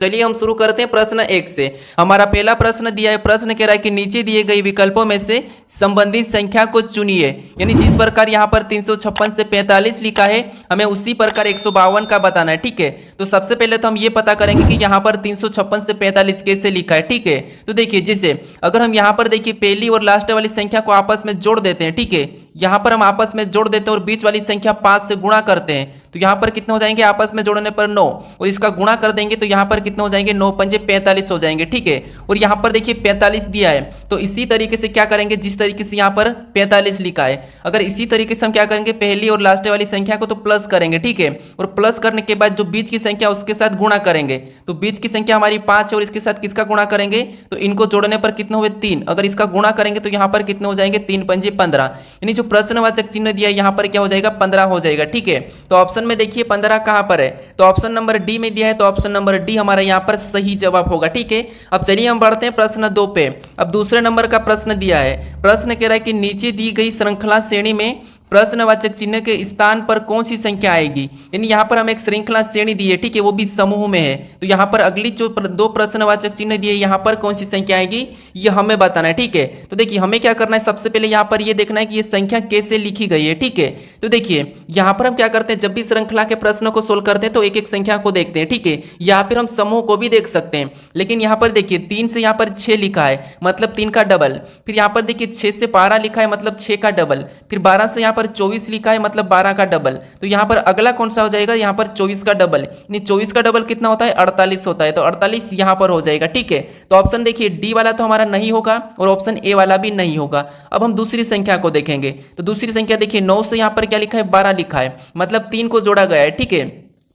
चलिए हम शुरू करते हैं प्रश्न 1 से। हमारा पहला प्रश्न दिया है, प्रश्न कह रहा है कि नीचे दिए गई विकल्पों में से संबंधित संख्या को चुनिए। यानी जिस प्रकार यहाँ पर 356 से 45 लिखा है, हमें उसी प्रकार 152 का बताना है। ठीक है, तो सबसे पहले तो हम ये पता करेंगे कि यहाँ पर 356 से 45 कैसे लिखा है। ठीक है, तो देखिए जैसे अगर हम यहाँ पर देखिए पहली और लास्ट वाली संख्या को आपस में जोड़ देते हैं। ठीक है, यहाँ पर हम आपस में जोड़ देते हैं और बीच वाली संख्या 5 से गुणा करते हैं, तो यहाँ पर कितने हो जाएंगे आपस में जोड़ने पर 9, और इसका गुणा कर देंगे तो यहाँ पर कितने हो जाएंगे 9 पंजे 45 हो जाएंगे। ठीक है, और यहाँ पर देखिए 45 दिया है, तो इसी तरीके से क्या करेंगे, जिस तरीके से यहाँ पर 45 लिखा है, अगर इसी तरीके से हम क्या करेंगे पहली और लास्ट वाली संख्या को तो प्लस करेंगे। ठीक है, और प्लस करने के बाद जो बीच की संख्या उसके साथ गुणा करेंगे, तो बीच की संख्या हमारी 5 है और इसके साथ किसका गुणा करेंगे, तो इनको जोड़ने पर कितने हुए 3, अगर इसका गुणा करेंगे तो यहाँ पर कितने हो जाएंगे 3 पंजे 15, यानी जो प्रश्नवाचक चिन्ह दिया है यहाँ पर क्या हो जाएगा 15 हो जाएगा। ठीक है, तो ऑप्शन में देखिए 15 कहां पर है, तो ऑप्शन नंबर डी में दिया है, तो ऑप्शन नंबर डी हमारा यहां पर सही जवाब होगा। ठीक है, अब चलिए हम बढ़ते हैं प्रश्न 2 पे। अब दूसरे नंबर का प्रश्न दिया है, प्रश्न कह रहा है कि नीचे दी गई श्रृंखला श्रेणी में प्रश्नवाचक चिन्ह के स्थान पर कौन सी संख्या आएगी। यानी यहाँ पर हम एक श्रृंखला श्रेणी दी है, ठीक है, वो भी समूह में है, तो यहाँ पर अगली जो दो प्रश्नवाचक चिन्ह दिए यहाँ पर कौन सी संख्या आएगी ये हमें बताना है। ठीक है, तो देखिए हमें क्या करना है, सबसे पहले यहाँ पर ये देखना है कि ये संख्या कैसे लिखी गई है। ठीक है, तो देखिए यहाँ पर हम क्या करते हैं, जब भी श्रृंखला के प्रश्नों को सोल्व करते हैं तो एक एक संख्या को देखते हैं। ठीक है, या फिर हम समूह को भी देख सकते हैं, लेकिन यहाँ पर देखिए 3 से यहाँ पर 6 लिखा है मतलब 3 का डबल, फिर यहाँ पर देखिए 6 से 12 लिखा है मतलब 6 का डबल, फिर 12 से यहाँ पर 24 लिखा है मतलब 12 का डबल, तो यहाँ पर अगला कौन सा हो जाएगा, यहाँ पर 24 का डबल, यानी 24 का डबल कितना होता है 48 होता है, तो 48 यहाँ पर हो जाएगा। ठीक है, तो ऑप्शन देखिए डी वाला तो हमारा नहीं होगा और ऑप्शन ए वाला भी नहीं होगा। अब हम दूसरी संख्या को देखेंगे, तो दूसरी संख्या देखिए 9 से यहाँ पर क्या लिखा है 12 लिखा है मतलब 3 को जोड़ा गया है। ठीक है,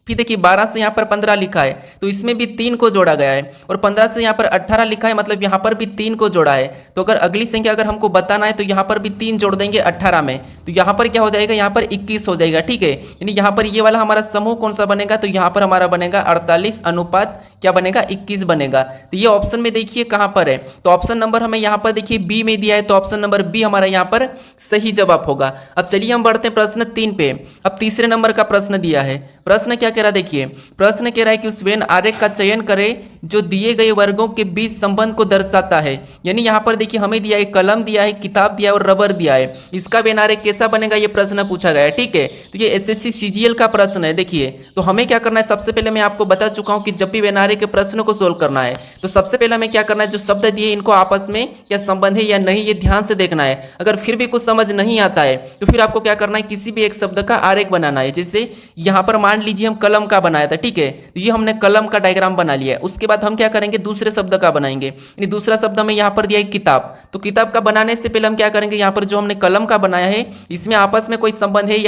फिर देखिए 12 से यहाँ पर 15 लिखा है तो इसमें भी 3 को जोड़ा गया है, और 15 से यहाँ पर 18 लिखा है मतलब यहाँ पर भी 3 को जोड़ा है। तो अगर अगली संख्या अगर हमको बताना है तो यहाँ पर भी 3 जोड़ देंगे 18 में, तो यहाँ पर क्या हो जाएगा, यहाँ पर 21 हो जाएगा। ठीक है, यानी यहाँ पर ये वाला हमारा समूह कौन सा बनेगा, तो यहाँ पर हमारा बनेगा 48 अनुपात क्या बनेगा 21 बनेगा। तो ये ऑप्शन में देखिए कहाँ पर है, तो ऑप्शन नंबर हमें यहाँ पर देखिए बी में दिया है, तो ऑप्शन नंबर बी हमारा यहाँ पर सही जवाब होगा। अब चलिए हम बढ़ते हैं प्रश्न 3 पे। अब तीसरे नंबर का प्रश्न दिया है, प्रश्न क्या कह रहा है, देखिए प्रश्न कह रहा है कि उस वेन आरेख का चयन करें जो दिए गए वर्गों के बीच संबंध को दर्शाता है। यानी यहाँ पर देखिए हमें दिया है कलम दिया है, किताब दिया है और रबर दिया है, इसका वेन आरेख कैसा बनेगा ये प्रश्न पूछा गया है। ठीक है, तो ये एसएससी सीजीएल का प्रश्न है। देखिए तो हमें क्या करना है, सबसे पहले मैं आपको बता चुका हूँ कि जब भी वेन आरेख के प्रश्नों को सोल्व करना है तो सबसे पहले हमें क्या करना है, जो शब्द दिए इनको आपस में क्या संबंध है या नहीं ये ध्यान से देखना है। अगर फिर भी कुछ समझ नहीं आता है तो फिर आपको क्या करना है, किसी भी एक शब्द का आरेख बनाना है। जैसे यहाँ पर मान लीजिए हम कलम का बनाया था, ठीक है, तो ये हमने कलम का डायग्राम बना लिया है। उसके बाद हम क्या करेंगे, दूसरे शब्द का बनाएंगे, यानी दूसरा शब्द हमें यहाँ पर दिया है किताब, तो किताब का बनाने से पहले हम क्या करेंगे, यहाँ पर जो हमने कलम का बनाया है इसमें आपस में कोई संबंध है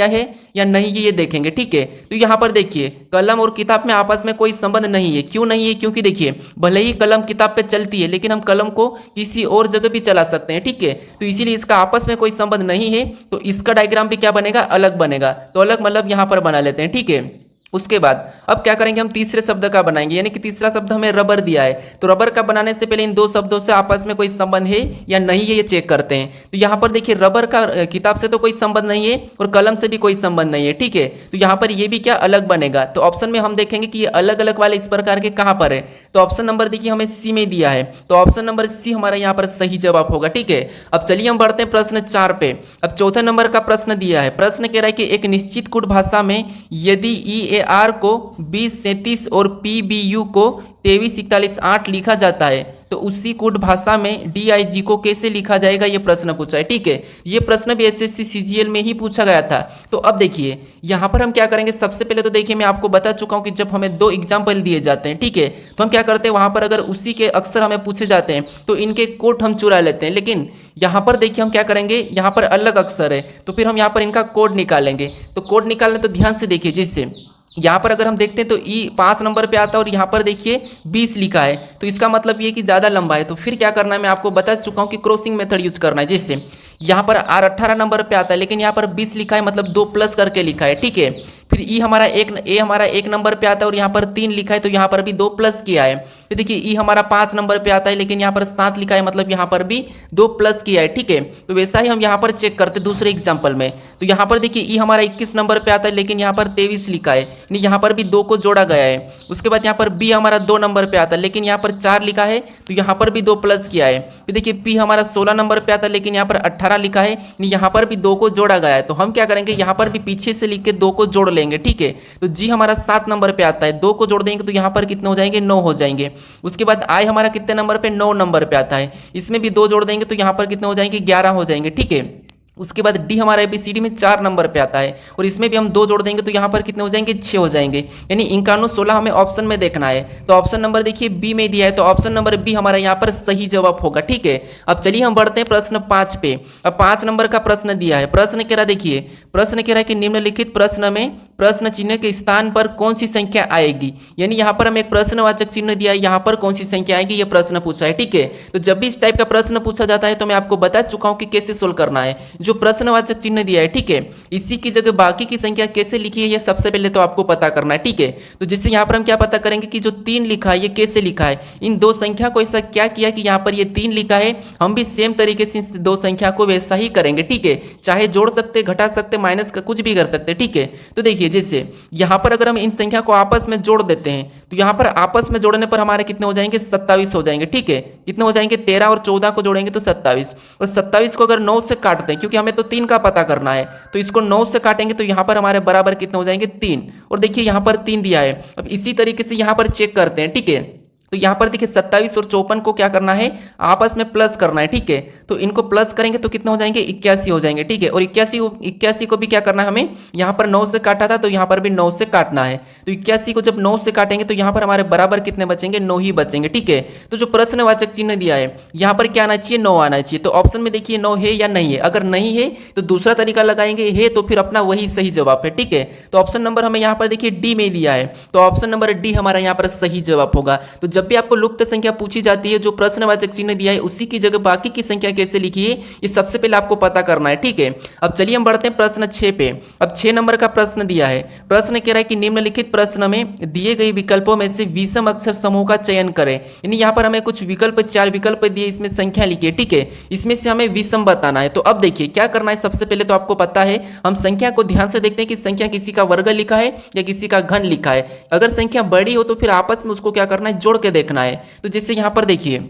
या नहीं ये देखेंगे। ठीक है, तो यहाँ पर देखिए कलम और किताब में आपस में कोई संबंध नहीं है। क्यों नहीं है, क्योंकि देखिए भले ही कलम किताब पे चलती है लेकिन हम कलम को किसी और जगह भी चला सकते हैं। ठीक है, तो इसीलिए इसका आपस में कोई संबंध नहीं है, तो इसका डायग्राम भी क्या बनेगा, अलग बनेगा। तो अलग मतलब यहाँ पर बना लेते हैं। ठीक है, उसके बाद अब क्या करेंगे, हम तीसरे शब्द का बनाएंगे, यानी कि तीसरा शब्द हमें रबर दिया है, तो रबर का बनाने से पहले इन दो शब्दों से आपस में कोई संबंध है या नहीं है ये चेक करते हैं। तो यहाँ पर देखिए रबर का किताब से तो कोई संबंध नहीं है और कलम से भी कोई संबंध नहीं है। ठीक है, तो यहाँ पर ये भी क्या अलग बनेगा, तो ऑप्शन में हम देखेंगे कि ये अलग अलग वाले इस प्रकार के कहाँ पर है, तो ऑप्शन नंबर देखिए हमें सी में दिया है, तो ऑप्शन नंबर सी हमारा यहाँ पर सही जवाब होगा। ठीक है, अब चलिए हम बढ़ते हैं प्रश्न 4 पे। अब चौथे नंबर का प्रश्न दिया है, प्रश्न कह रहा है कि एक निश्चित कूट भाषा में यदि EAR को 20 37 और PBU को 23 41 8 लिखा जाता है तो उसी कोड भाषा में DIG को कैसे लिखा जाएगा ये प्रश्न पूछा है। ठीक है, ये प्रश्न भी एसएससी सीजीएल में ही पूछा गया था। तो अब देखिए यहाँ पर हम क्या करेंगे, सबसे पहले तो देखिए मैं आपको बता चुका हूँ कि जब हमें 2 एग्जाम्पल दिए जाते हैं, ठीक है, तो हम क्या करते हैं वहाँ पर अगर उसी के अक्षर हमें पूछे जाते हैं तो इनके कोड हम चुरा लेते हैं। लेकिन यहाँ पर देखिए हम क्या करेंगे, यहाँ पर अलग अक्षर है तो फिर हम यहाँ पर इनका कोड निकालेंगे। तो कोड निकालने तो ध्यान से देखिए, जिससे यहाँ पर अगर हम देखते हैं तो ई 5 नंबर पे आता है और यहाँ पर देखिए 20 लिखा है, तो इसका मतलब ये कि ज़्यादा लंबा है। तो फिर क्या करना है, मैं आपको बता चुका हूँ कि क्रॉसिंग मेथड यूज करना है, जिससे यहाँ पर आर 18 नंबर पे आता है लेकिन यहाँ पर 20 लिखा है मतलब 2 प्लस करके लिखा है। ठीक है, फिर ए हमारा 1 नंबर पे आता है और यहाँ पर 3 लिखा है तो यहाँ पर भी 2 प्लस किया है। फिर देखिए ई हमारा 5 नंबर पे आता है, लेकिन यहाँ पर 7 लिखा है, मतलब यहाँ पर भी 2 प्लस किया है, ठीक है। तो वैसा ही हम यहाँ पर चेक करते दूसरे एग्जाम्पल में। तो यहाँ पर देखिए ई हमारा 21 नंबर पे आता है, लेकिन यहाँ पर 23 लिखा है, यानी यहाँ पर भी 2 को जोड़ा गया है। उसके बाद यहाँ पर बी हमारा 2 नंबर पे आता है, लेकिन यहाँ पर 4 लिखा है, तो यहाँ पर भी 2 प्लस किया है। फिर देखिए पी हमारा 16 नंबर पे आता है, लेकिन यहाँ पर 18 लिखा है, यानी यहाँ पर भी 2 को जोड़ा गया है। तो हम क्या करेंगे, यहाँ पर भी पीछे से लिख के 2 को जोड़ लेंगे, ठीक है। तो जी हमारा 7 नंबर पे आता है, 2 को जोड़ देंगे तो यहाँ पर कितने हो जाएंगे, 9 हो जाएंगे। उसके बाद आई हमारा कितने नंबर पे, 9 नंबर पे आता है, इसमें भी 2 जोड़ देंगे तो यहाँ पर कितने हो जाएंगे, 11 हो जाएंगे, ठीक है। उसके बाद डी हमारा एबीसीडी में 4 नंबर पे आता है, और इसमें भी हम 2 जोड़ देंगे तो यहाँ पर कितने हो जाएंगे, 6 हो जाएंगे। यानी 51 16 हमें ऑप्शन में देखना है। तो ऑप्शन नंबर देखिए बी में दिया है, तो ऑप्शन नंबर बी हमारा यहाँ पर सही जवाब होगा, ठीक है। अब चलिए हम बढ़ते हैं प्रश्न 5 पे। अब 5 नंबर का प्रश्न दिया है। प्रश्न कह रहा देखिए, प्रश्न कह रहा है कि निम्नलिखित प्रश्न में प्रश्न चिन्ह के स्थान पर कौन सी संख्या आएगी। यानी यहाँ पर हमें एक प्रश्नवाचक चिन्ह दिया है, यहाँ पर कौन सी संख्या आएगी ये प्रश्न पूछा है, ठीक है। तो जब भी इस टाइप का प्रश्न पूछा जाता है तो मैं आपको बता चुका हूँ कि कैसे सोल्व करना है। जो प्रश्नवाचक चिन्ह दिया है, ठीक है, इसी की जगह बाकी की संख्या कैसे लिखी है ये सबसे पहले तो आपको पता करना है, ठीक है। तो जिससे यहाँ पर हम क्या पता करेंगे कि जो 3 लिखा है ये कैसे लिखा है। इन 2 संख्या को ऐसा क्या किया कि यहाँ पर ये 3 लिखा है, हम भी सेम तरीके से 2 संख्या को वैसा ही करेंगे, ठीक है। चाहे जोड़ सकते, घटा सकते, माइनस का कुछ भी कर सकते, ठीक है। तो देखिए जैसे यहाँ पर अगर हम इन संख्या को आपस में जोड़ देते हैं तो यहाँ पर आपस में जोड़ने पर हमारे कितने हो जाएंगे, 27 हो जाएंगे, ठीक है। कितने हो जाएंगे, 13 और 14 को जोड़ेंगे तो 27, और 27 को अगर 9 से काटते हैं, क्योंकि हमें तो 3 का पता करना है, तो इसको 9 से काटेंगे तो यहाँ पर हमारे बराबर कितने हो जाएंगे, 3। और देखिए यहाँ पर 3 दिया है। अब इसी तरीके से यहाँ पर चेक करते हैं, ठीक है। तो यहाँ पर देखिए 27 और 54 को क्या करना है, आपस में प्लस करना है, ठीक है। तो इनको प्लस करेंगे तो कितना हो जाएंगे, 81 हो जाएंगे, ठीक है। और 81 को भी क्या करना है हमें, यहाँ पर 9 से काटा था तो यहाँ पर भी 9 से काटना है। तो 81 को जब 9 से काटेंगे तो यहाँ पर हमारे बराबर कितने बचेंगे, 9 ही बचेंगे, ठीक है। तो जो प्रश्नवाचक चिन्ह दिया है यहाँ पर क्या आना चाहिए, 9 आना चाहिए। तो ऑप्शन में देखिए 9 है या नहीं है। अगर नहीं है तो दूसरा तरीका लगाएंगे, है तो फिर अपना वही सही जवाब है, ठीक है। तो ऑप्शन नंबर हमें यहाँ पर देखिए डी में दिया है, तो ऑप्शन नंबर डी हमारा यहाँ पर सही जवाब होगा। तो जब भी आपको लुप्त संख्या पूछी जाती है, जो प्रश्नवाचक चिन्ह दिया है उसी की जगह बाकी की संख्या कैसे लिखी है ये सबसे पहले आपको पता करना है, ठीक है। अब चलिए हम बढ़ते हैं प्रश्न 6 पे। अब 6 नंबर का प्रश्न दिया है। प्रश्न कह रहा है कि निम्नलिखित प्रश्न में दिए गए विकल्पों में से विषम अक्षर समूह का चयन करें। यानी यहाँ पर हमें कुछ विकल्प, 4 विकल्प दिए, इसमें संख्या लिखी है, ठीक है। इसमें से हमें विषम बताना है। तो अब देखिए क्या करना है, सबसे पहले तो आपको पता है, हम संख्या को ध्यान से देखते हैं कि संख्या किसी का वर्ग लिखा है या किसी का घन लिखा है। अगर संख्या बड़ी हो तो फिर आपस में उसको क्या करना है, जोड़ के देखना है। तो जैसे यहाँ पर देखिए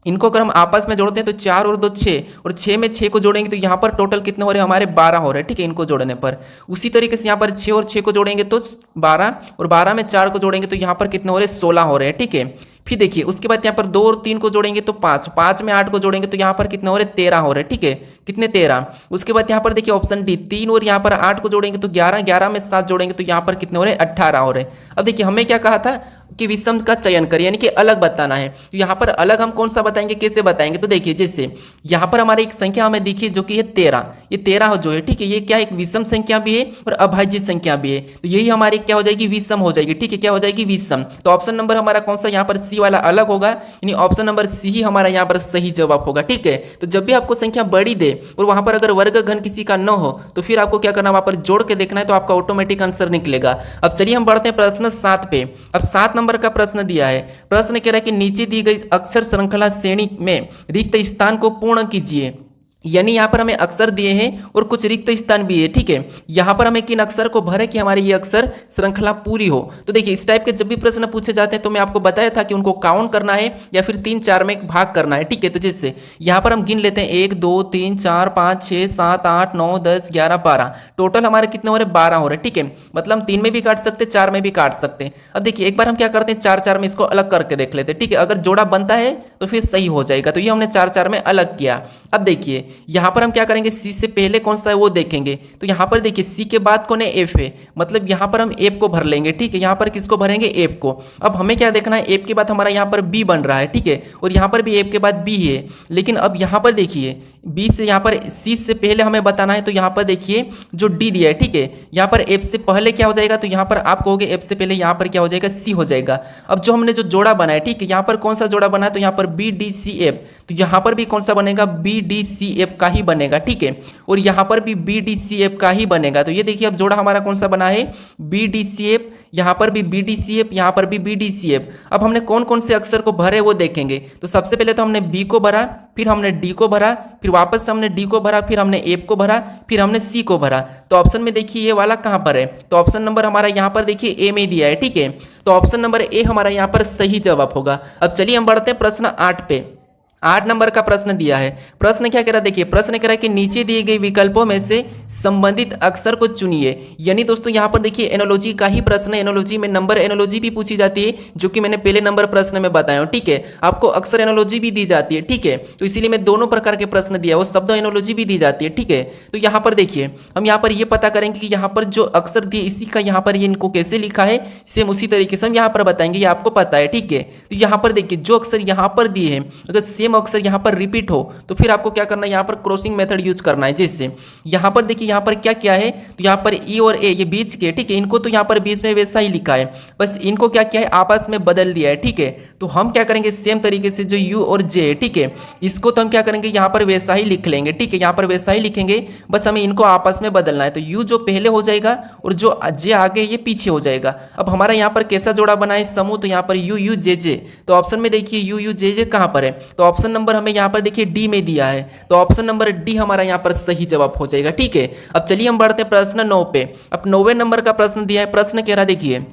इनको अगर हम आपस में जोड़ते हैं तो 4 और 2 6, और 6 में 6 को जोड़ेंगे तो यहाँ पर टोटल कितने हो रहे हैं हमारे, 12 हो रहे हैं, ठीक है। इनको जोड़ने पर उसी तरीके से यहाँ पर 6 और 6 को जोड़ेंगे तो 12, और 12 में 4 को जोड़ेंगे तो यहाँ पर कितने हो रहे हैं, 16 हो रहे हैं, ठीक है। फिर देखिए उसके बाद यहाँ पर 2 और 3 को जोड़ेंगे तो 5, 5 में 8 को जोड़ेंगे तो यहाँ पर कितने हो रहे हैं, 13 हो रहे हैं, ठीक है। कितने, 13। उसके बाद यहाँ पर देखिए ऑप्शन डी, 3 और यहाँ पर 8 को जोड़ेंगे तो 11, 11 में 7 जोड़ेंगे तो यहाँ पर कितने हो रहे हैं, 18 हो रहे हैं। अब देखिए हमें क्या कहा था कि विषम का चयन करें, यानी कि अलग बताना है। तो यहाँ पर अलग हम कौन सा बताएंगे, कैसे बताएंगे। तो देखिए जैसे यहाँ पर हमारी एक संख्या हमें दिखी जो कि है 13, ये 13 जो है, ठीक है। ये क्या, एक विषम संख्या भी है और अभाज्य संख्या भी है। तो यही हमारी क्या हो जाएगी, विषम हो जाएगी, ठीक है। क्या हो जाएगी, विषम। तो ऑप्शन नंबर हमारा कौन सा, यहाँ पर सी वाला अलग होगा, यानी ऑप्शन नंबर सी ही हमारा यहाँ पर सही जवाब होगा, ठीक है। तो जब भी आपको संख्या बड़ी दे और वहां पर अगर वर्ग घन किसी का न हो तो फिर आपको क्या करना, वहां पर जोड़ के देखना है, तो आपका ऑटोमेटिक आंसर निकलेगा। अब चलिए हम बढ़ते हैं प्रश्न 7 पे। अब 7 नंबर का प्रश्न दिया है। प्रश्न कह रहा है कि नीचे दी गई अक्षर श्रृंखला श्रेणी में रिक्त स्थान को पूर्ण कीजिए। यानी यहाँ पर हमें अक्षर दिए हैं और कुछ रिक्त स्थान भी है, ठीक है। यहाँ पर हमें किन अक्षर को भरे कि हमारी ये अक्षर श्रृंखला पूरी हो। तो देखिए इस टाइप के जब भी प्रश्न पूछे जाते हैं तो मैं आपको बताया था कि उनको काउंट करना है या फिर 3 4 में भाग करना है, ठीक है। तो जैसे यहाँ पर हम गिन लेते हैं 1 2 3 4 5 6 7 8 9 10 11 12, टोटल हमारे कितने हो रहे, 12 हो रहे, ठीक है। मतलब हम 3 में भी काट सकते, 4 में भी काट सकते हैं। अब देखिए एक बार हम क्या करते हैं, 4 4 में इसको अलग करके देख लेते हैं, ठीक है। अगर जोड़ा बनता है तो फिर सही हो जाएगा। तो ये हमने 4 4 में अलग किया। अब देखिए यहाँ पर हम क्या करेंगे, सी से पहले कौन सा है वो देखेंगे। तो यहाँ पर देखिए सी के बाद कौन है, एफ है, मतलब यहाँ पर हम एफ को भर लेंगे, ठीक है। यहाँ पर किसको भरेंगे, एफ को। अब हमें क्या देखना है, एफ के बाद हमारा यहाँ पर बी बन रहा है, ठीक है। और यहाँ पर भी एफ के बाद बी है। लेकिन अब यहाँ पर देखिए बी से यहाँ पर सी से पहले हमें बताना है, तो यहाँ पर देखिए जो डी दिया है, ठीक है, यहाँ पर एफ से पहले क्या हो जाएगा, तो यहाँ पर आप कहोगे एफ से पहले यहाँ पर क्या हो जाएगा, सी हो जाएगा। अब जो हमने जो जोड़ा बनाया, ठीक है, यहाँ पर कौन सा जोड़ा बना है, तो यहाँ पर बी डी सी एफ, तो यहाँ पर भी कौन सा बनेगा, बी डी सी एफ का ही बनेगा, ठीक है, और यहाँ पर भी बी डी सी एफ का ही बनेगा। तो ये देखिए अब जोड़ा हमारा कौन सा बना है, बी डी सी एफ, यहाँ पर भी बी डी सी एफ, यहाँ पर भी बी डी सी एफ। अब हमने कौन कौन से अक्षर को भरे वो देखेंगे। तो सबसे पहले तो हमने बी को भरा, फिर हमने डी को भरा, फिर वापस हमने डी को भरा, फिर हमने एफ को भरा, फिर हमने सी को भरा। तो ऑप्शन में देखिए ये वाला कहाँ पर है, तो ऑप्शन नंबर हमारा यहाँ पर देखिए ए में दिया है, ठीक है, तो ऑप्शन नंबर ए हमारा यहाँ पर सही जवाब होगा। अब चलिए हम बढ़ते हैं प्रश्न 8 पे। 8 नंबर का प्रश्न दिया है। प्रश्न क्या कह रहा है, देखिए प्रश्न कह रहा है कि नीचे दिए गए विकल्पों में से संबंधित अक्षर को चुनिए। यानी दोस्तों यहाँ पर देखिए एनोलॉजी का ही प्रश्न है। एनोलॉजी में नंबर एनोलॉजी भी पूछी जाती है, जो कि मैंने पहले नंबर प्रश्न में बताया हूँ, ठीक है। आपको अक्षर एनोलॉजी भी दी जाती है, ठीक है, तो इसीलिए मैं दोनों प्रकार के प्रश्न दिया, वो शब्द एनोलॉजी भी दी जाती है, ठीक है। तो यहाँ पर देखिए हम यहाँ पर ये पता करेंगे कि यहाँ पर जो अक्षर दिए इसी का यहाँ पर ये इनको कैसे लिखा है, सेम उसी तरीके से हम यहाँ पर बताएंगे, ये आपको पता है, ठीक है। तो यहाँ पर देखिए जो अक्षर यहाँ पर दिए हैं, अगर सेम अक्षर यहाँ पर रिपीट हो तो फिर आपको क्या करना है, यहाँ पर क्रॉसिंग मेथड यूज करना है। जैसे यहाँ पर देखिए यहाँ पर क्या किया है, तो यहाँ पर ई और ए ये बीच के, ठीक है, इनको तो यहाँ पर बीच में वैसा ही लिखा है, बस इनको क्या किया है आपस में बदल दिया है, ठीक है। तो हम क्या करेंगे सेम तरीके से जो यू और जे है, ठीक है, इसको तो हम क्या करेंगे यहाँ पर वैसा ही लिख लेंगे, ठीक है, यहाँ पर वैसा ही लिखेंगे, बस हमें इनको आपस में बदलना है। तो यू जो पहले हो जाएगा और जो जे आगे ये पीछे हो जाएगा। अब हमारा यहाँ पर कैसा जोड़ा बना है समूह, तो यहाँ पर यू यू जे जे, तो ऑप्शन में देखिए यू यू जे जे कहाँ पर है, तो ऑप्शन नंबर हमें यहाँ पर देखिए डी में दिया है, तो ऑप्शन नंबर डी हमारा यहाँ पर सही जवाब हो जाएगा, ठीक है। अब चलिए हम बढ़ते हैं प्रश्न 9 पे। अब 9वें नंबर का प्रश्न दिया है। प्रश्न कह रहा है, देखिए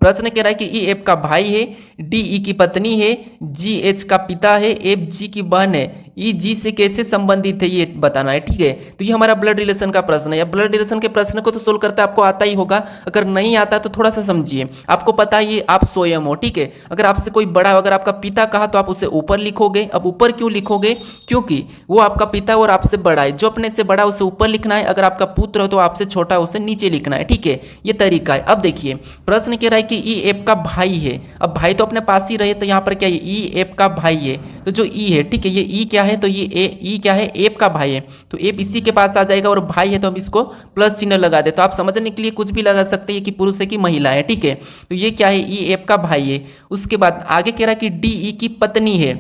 प्रश्न कह रहा है कि ई एफ का भाई है, डी ई की पत्नी है, जी एच का पिता है, एफ जी की बहन है, ई जी से कैसे संबंधित है ये बताना है, ठीक है। तो ये हमारा ब्लड रिलेशन का प्रश्न है। या ब्लड रिलेशन के प्रश्न को तो सोल्व करता आपको आता ही होगा, अगर नहीं आता तो थोड़ा सा समझिए। आपको पता है ये आप स्वयं हो, ठीक है। अगर आपसे कोई बड़ा, अगर आपका पिता कहा तो आप उसे ऊपर लिखोगे। अब ऊपर क्यों लिखोगे, क्योंकि वो आपका पिता और आपसे बड़ा है, जो अपने से बड़ा उसे ऊपर लिखना है, अगर आपका पुत्र हो तो आपसे छोटा उसे नीचे लिखना है, ठीक है, ये तरीका है। अब देखिए प्रश्न कह रहा है कि ई एफ का भाई है। अब भाई तो अपने पास ही रहे, तो यहाँ पर क्या है, ई एफ का भाई है, तो जो ई है, ठीक है, ये ई क्या है, तो ये ई क्या है, एफ का भाई है, तो एफ इसी के पास आ जाएगा, और भाई है तो हम इसको प्लस चिन्ह लगा दे। तो आप समझने के लिए कुछ भी लगा सकते हैं कि पुरुष है कि महिला है, ठीक है। तो ये क्या है, ई एफ का भाई है। उसके बाद आगे कह रहा है कि डी ई की पत्नी है।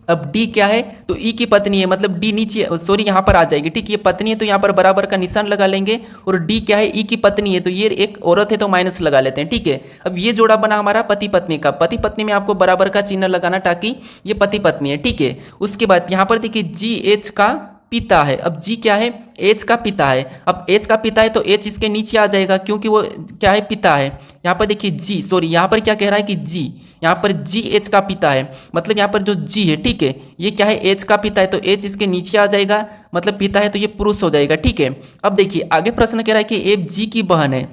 अब डी क्या है, तो ई की पत्नी है, मतलब डी नीचे, सॉरी यहाँ पर आ जाएगी, ठीक, ये पत्नी है तो यहाँ पर बराबर का निशान लगा लेंगे, और डी क्या है, ई की पत्नी है, तो ये एक औरत है तो माइनस लगा लेते हैं, ठीक है। अब ये जोड़ा बना हमारा पति पत्नी का। पति पत्नी में आपको बराबर का चिन्ह लगाना ताकि ये पति पत्नी है, ठीक है। उसके बाद यहाँ पर देखिए जी एच का पिता है। अब जी क्या है, एच का पिता है। अब एच का पिता है तो एच इसके नीचे आ जाएगा, क्योंकि वो क्या है, पिता है। यहाँ पर देखिए जी, सॉरी यहाँ पर क्या कह रहा है कि जी, यहाँ पर जी एच का पिता है, मतलब यहाँ पर जो जी है, ठीक है, ये क्या है, एच का पिता है, तो एच इसके नीचे आ जाएगा, मतलब पिता है तो ये पुरुष हो जाएगा, ठीक है। अब देखिए आगे प्रश्न कह रहा है कि एफ जी की बहन है।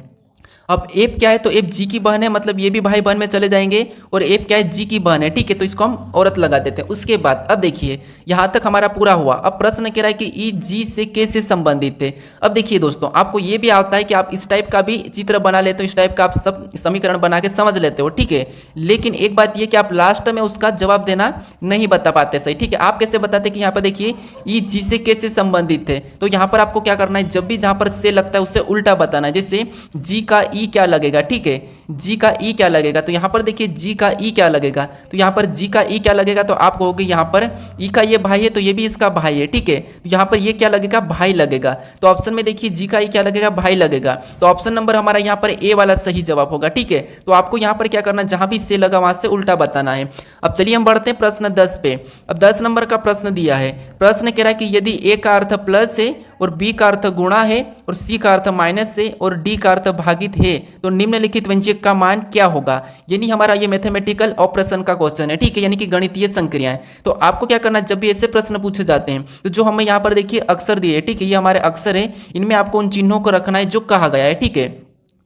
अब एफ क्या है, तो एफ जी की बहन है, मतलब ये भी भाई बहन में चले जाएंगे, और एफ क्या है, जी की बहन है, ठीक है, तो इसको हम औरत लगा देते हैं। उसके बाद अब देखिए यहाँ तक हमारा पूरा हुआ। अब प्रश्न कह रहा है कि ई जी से कैसे संबंधित है। अब देखिए दोस्तों, आपको ये भी आता है कि आप इस टाइप का भी चित्र बना लेते हो, इस टाइप का आप सब समीकरण बना के समझ लेते हो, ठीक है। लेकिन एक बात ये कि आप लास्ट में उसका जवाब देना नहीं बता पाते सही, ठीक है। आप कैसे बताते कि यहाँ पर देखिए ई जी से कैसे संबंधित है, तो यहाँ पर आपको क्या करना है, जब भी जहाँ पर से लगता है उससे उल्टा बताना है। जैसे जी का ई क्या लगेगा, ठीक है, जी का ई क्या लगेगा, तो यहाँ पर देखिए जी का ई क्या लगेगा, तो यहाँ पर जी का ई क्या लगेगा, तो आप कहोगे यहाँ पर ई का ये भाई है तो ये भी इसका भाई है, ठीक है, तो यहाँ पर ये क्या लगेगा, भाई लगेगा। तो ऑप्शन में देखिए जी का ई क्या लगेगा, भाई लगेगा, तो ऑप्शन नंबर हमारा यहाँ पर ए वाला सही जवाब होगा, ठीक है। तो आपको यहाँ पर क्या करना, जहाँ भी से लगा वहाँ से उल्टा बताना है। अब चलिए हम बढ़ते हैं प्रश्न 10 पे। अब 10 नंबर का प्रश्न दिया है। प्रश्न कह रहा है कि यदि ए का अर्थ प्लस है और बी का अर्थ गुणा है और सी का अर्थ माइनस है और डी का अर्थ भागित है, तो निम्नलिखित व्यंजक का मान क्या होगा। यानी हमारा ये मैथमेटिकल ऑपरेशन का क्वेश्चन है, ठीक है, यानी कि गणितीय संक्रियाएं। तो आपको क्या करना है, जब भी ऐसे प्रश्न पूछे जाते हैं तो जो हमें यहाँ पर देखिए अक्षर दिए, ठीक है, ये हमारे अक्षर है, इनमें आपको उन चिन्हों को रखना है जो कहा गया है, ठीक है।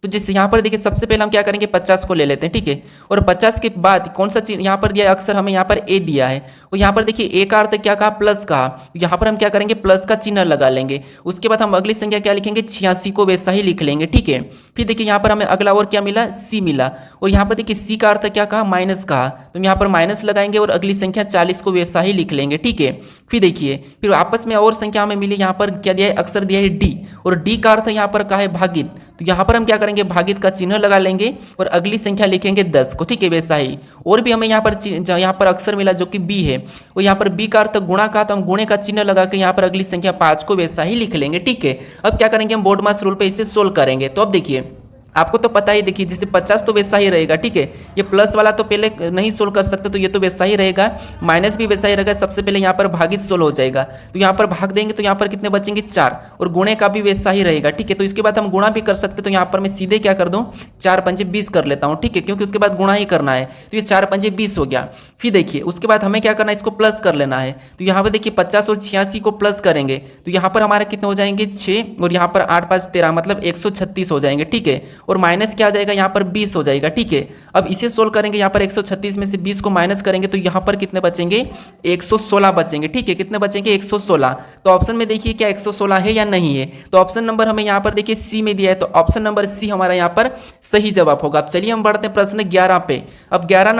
तो जैसे यहाँ पर देखिए सबसे पहले हम क्या करेंगे 50 को ले लेते हैं, ठीक है। और 50 के बाद कौन सा चिन्ह यहाँ पर दिया है, अक्सर हमें यहाँ पर ए दिया है। और यहाँ पर देखिए ए का अर्थ क्या कहा, प्लस कहा। तो यहाँ पर हम क्या करेंगे, प्लस का चिन्ह लगा लेंगे। उसके बाद हम अगली संख्या क्या लिखेंगे, 86 को वैसा ही लिख लेंगे, ठीक है। फिर देखिए यहाँ पर हमें अगला और क्या मिला, सी मिला। और यहाँ पर देखिए सी का अर्थ क्या कहा, माइनस कहा। तो यहाँ पर माइनस लगाएंगे और अगली संख्या 40 को वैसा ही लिख लेंगे, ठीक है। फिर देखिए फिर आपस में और संख्या हमें मिली, यहाँ पर क्या दिया है, अक्सर दिया है डी। और डी का अर्थ यहाँ पर कहा है भागित। तो यहाँ पर हम क्या करेंगे, भागित का चिन्ह लगा लेंगे और अगली संख्या लिखेंगे 10 को, ठीक है, वैसा ही। और भी हमें यहाँ पर अक्सर मिला जो कि बी है। और यहाँ पर बी का अर्थ गुणा का, तो हम गुणे का चिन्ह लगा के यहाँ पर अगली संख्या 5 को वैसा ही लिख लेंगे, ठीक है। अब क्या करेंगे, हम बोर्ड मास रूल पे इसे सोल्व करेंगे। तो अब देखिए आपको तो पता ही, देखिए जैसे 50 तो वैसा ही रहेगा, ठीक है। ये प्लस वाला तो पहले नहीं सोल्व कर सकते, तो ये तो वैसा ही रहेगा। माइनस भी वैसा ही रहेगा। सबसे पहले यहाँ पर भागित सोल्व हो जाएगा, तो यहाँ पर भाग देंगे तो यहाँ पर कितने बचेंगे, 4। और गुणे का भी वैसा ही रहेगा, ठीक है। तो इसके बाद हम गुणा भी कर सकते, तो यहाँ पर मैं सीधे क्या कर दूँ, 4 पंजे 20 कर लेता हूँ, ठीक है, क्योंकि उसके बाद गुणा ही करना है। तो ये 4 पंजे 20 हो गया। फिर देखिए उसके बाद हमें क्या करना है, इसको प्लस कर लेना है। तो यहाँ पर देखिए 50 और 86 को प्लस करेंगे तो यहाँ पर हमारे कितने हो जाएंगे, 6। और यहाँ पर 8 5 13 मतलब 136 हो जाएंगे, ठीक है। और माइनस क्या आ जाएगा, यहाँ पर 20 हो जाएगा, ठीक है। अब इसे सोल्व करेंगे, यहाँ पर 136 में से 20 को माइनस करेंगे तो यहाँ पर कितने बचेंगे, 116 बचेंगे, ठीक है। कितने बचेंगे, 116। तो ऑप्शन में देखिए क्या 116 है या नहीं है। तो ऑप्शन नंबर हमें यहाँ पर देखिए सी में दिया है, तो ऑप्शन नंबर सी हमारा यहाँ पर सही जवाब होगा। अब चलिए हम बढ़ते हैं प्रश्न 11 पे। अब 11